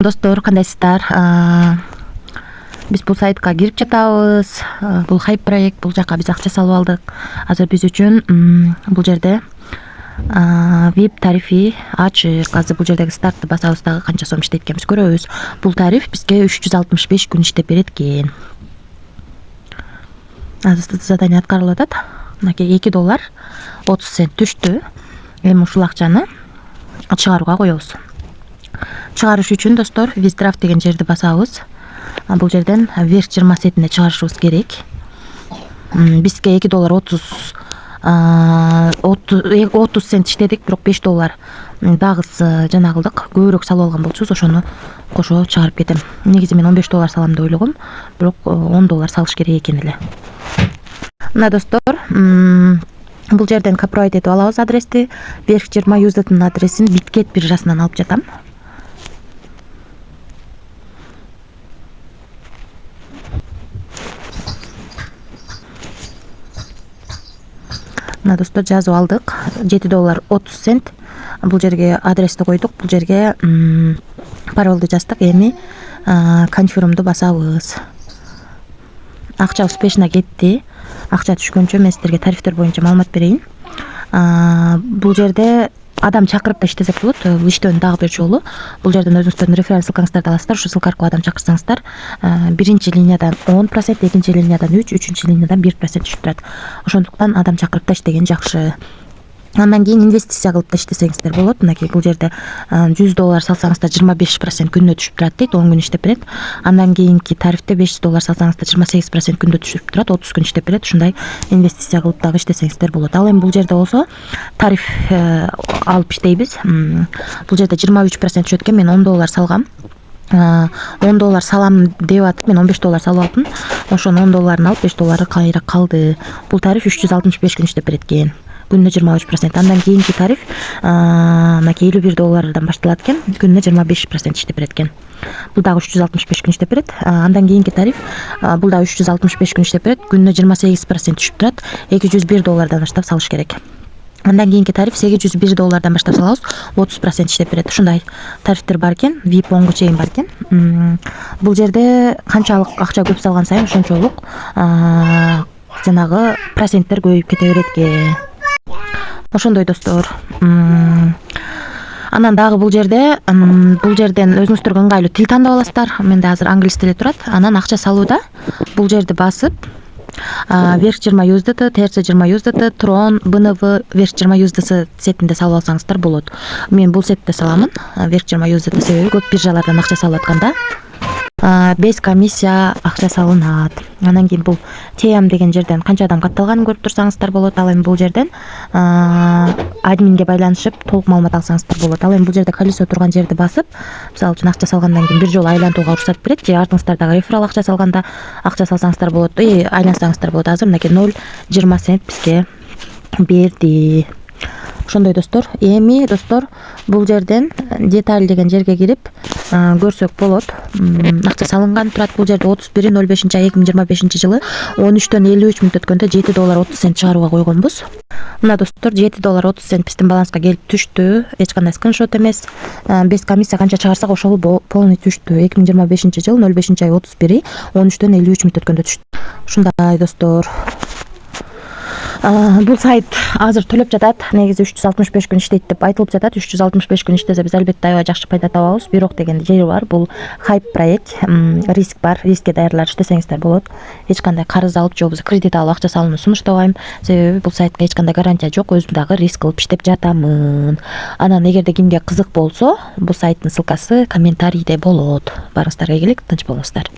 достор, кандайсыздар? Биз бул сайтка кирип жатабыз. Бул хайп проект, бул жака биз акча салып алдык. Азыр биз үчүн бул жерде VIP тарифи ачык. Азыр бул жердеги стартты басабыз, дагы канча сом иштейт экенбиз көрөбүз. Бул тариф бизге 365 күн иштеп берет экен. Азыр задание аткарылып атат. Мынакей $2.30 түштү. Эми ушул акчаны чыгарууга коебуз. Чыгарыш үчүн достор, виздрафт деген жерди басабыз. Бул жерден верх 20 сентине чыгарышыбыз керек. Бизге $2.30 цент иштедик, бирок $5 дагысы жана кылдык. Көбүрөөк салып алган болчубуз, ошону кошо чыгарып кетем. Негизи мен $15 салам деп ойлогом, бирок $10 салыш керек экен эле. Мына достор, бул жерден копировать этип алабыз адрести. Верх 20 USDт'нын адресин Биткет биржасынан алып жатам. Мына достор, жазып алдык. $7.30. Бул жерге адрести койдук. Бул жерге паролду жаздык. Эми конфирмду басабыз. Акча успешно кетти. Акча түшкөнчө мен сиздерге тарифтер боюнча маалымат берейин. Бул жерде адам чакырып да иштесек болот. Иштөөнү дагы бир жолу. Бул жерден өзүңүздөрдүн референс ссылкаңыздарды аласыздар. Ушу ссылка аркылуу адам чакырсаңыздар, биринчи линиядан 10%, экинчи линиядан 3%, үчүнчү линиядан 1% түшүп турат. Ошондуктан адам чакырып да иштеген жакшы. Андан кийин инвестиция кылып да иштесеңиздер болот. Мынакей бул жерде $100 салсаңыздар 25% күнүнө түшүп турат дейт, 10 күн иштеп берет. Андан кийинки тарифте $500 салсаңыздар 28% күндө түшүп турат, 30 күн иштеп берет. Ушундай инвестиция кылып дагы иштесеңиздер болот. Ал эми бул жерде болсо тариф алып иштейбиз. Бул жерде 23% түшөт экен. Мен $10 салгам. $10 салам деп атып, мен $15 салып алдым. Ошону $10 алып, $5 кайра калды. Бул тариф 365 күн иштеп берет экен. Күнүнө 23%. Андан кийинки тариф мынакей $51 башталат экен. Күнүнө 25% иштеп берет экен. Бул дагы 365 күн иштеп берет. Андан кийинки тариф бул дагы 365 күн иштеп берет. Күнүнө 28% түшүп турат. $201 баштап салыш керек. Андан кийинки тариф $801 баштап салабыз, 30% иштеп берет. Ушундай тарифтер бар экен, VIP 10 чейин бар экен. Бул жерде канчалык акча көп салган сайын ошончолук жанагы проценттер көбөйүп кете берет экен. Ошондой достор. Анан дагы бул жерден өзүңүздөргө ыңгайлуу тил тандап аласыздар. Менде азыр англис тили турат. Анан акча салууда бул жерди басып, верх 20 USDT, TRC 20 USDT, Tron, BNV верх 20 USDT сетинде салып алсаңыздар болот. Мен бул сетте саламын, верх 20 USDT, себеби көп биржалардан акча салып атканда без комиссия акча салынат. Анан кийин бул TM деген жерден канча адам катталганын көрүп турсаңыздар болот. Ал эми бул жерден админге байланышып толук маалымат алсаңыздар болот. Ал эми бул жерде колесо турган жерди басып, мисалы үчүн акча салгандан кийин бир жолу айлантууга уруксат берет. Же артыңыздардагы реферал акча салганда акча салсаңыздар болот, айлансаңыздар болот. Азыр мынакей 0.20 цент бизге берди. Ошондой достор. Эми достор, бул жерден деталь деген жерге кирип көрсөк болот. Акча салынган турат. Бул жерде 31.05.2025 жылы 13:53 өткөндө $7.30 чыгарууга койгонбуз. Мына достор, $7.30 биздин баланска келип түштү. Эч кандай скриншот эмес. Без комиссия канча чыгарсак ошол полный түштү. 2025 жыл 05.31 13:53 өткөндө түштү. Ушундай достор. Бул сайт азыр төлөп жатат. Негизи 365 күн иштейт деп айтылып жатат. 365 күн иштесе биз албетте аябай жакшы пайда табабыз. Бирок деген жери бар. Бул хайп проект, риск бар. Рискке даярдалып иштесеңиздер болот. Эч кандай карыз алып, же болбосо кредит алып акча салууну сунуштабайм. Себеби бул сайтка эч кандай гарантия жок. Өзүм дагы риск кылып иштеп жатамын. Анан эгерде кимге кызык болсо, бул сайттын ссылкасы комментарийде болот. Барыңыздарга келик, тынч болуңуздар.